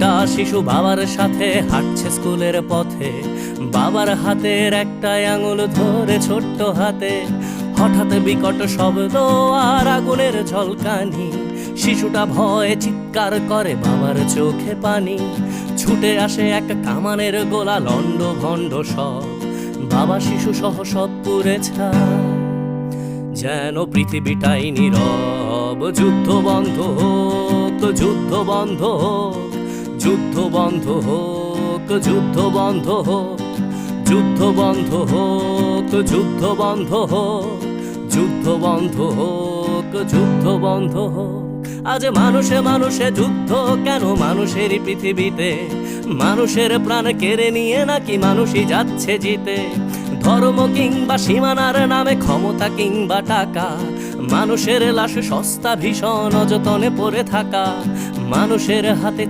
একটা শিশু বাবার সাথে হাঁটছে স্কুলের পথে, বাবার হাতের একটা আঙুল ধরে ছোট্ট হাতে। হঠাৎ বিকট শব্দ আর আগুনের ঝলকানি, শিশুটা ভয়ে চিৎকার করে, বাবার চোখে পানি। ছুটে আসে এক কামানের গোলা, লন্ড ভন্ড সব, বাবা শিশু সহ সব পুড়ে ছাই। যেন পৃথিবীটাই নীরব, যুদ্ধ বন্ধ হোক, যুদ্ধ বন্ধ হোক, যুদ্ধ বন্ধ হোক, যুদ্ধ বন্ধ হোক, যুদ্ধ বন্ধ হোক, যুদ্ধ বন্ধ হোক, যুদ্ধ বন্ধ হোক, যুদ্ধ বন্ধ হোক। আজ মানুষে মানুষে যুদ্ধ কেন মানুষেরই পৃথিবীতে? মানুষের প্রাণ কেড়ে নিয়ে নাকি মানুষই যাচ্ছে জিতে? ধর্ম কিংবা সীমানার নামে, ক্ষমতা কিংবা টাকা, মানুষের লাশ সস্তা ভীষণ অযতনে পড়ে থাকা, মানুষের হাতে